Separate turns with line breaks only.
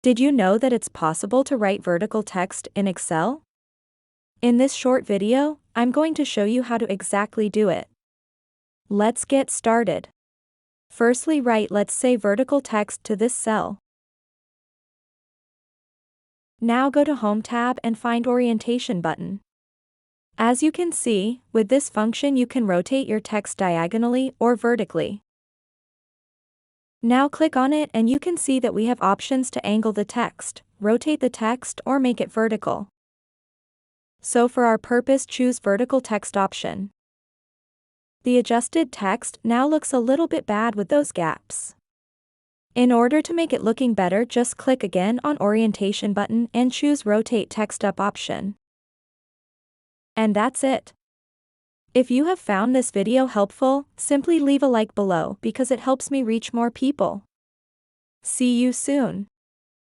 Did you know that it's possible to write vertical text in Excel? In this short video, I'm going to show you how to exactly do it. Let's get started. Firstly, write, let's say, vertical text to this cell. Now go to Home tab and find Orientation button. As you can see, with this function you can rotate your text diagonally or vertically. Now click on it and you can see that we have options to angle the text, rotate the text, or make it vertical. So for our purpose, choose vertical text option. The adjusted text now looks a little bit bad with those gaps. In order to make it looking better, just click again on Orientation button and choose Rotate Text Up option. And that's it. If you have found this video helpful, simply leave a like below because it helps me reach more people. See you soon.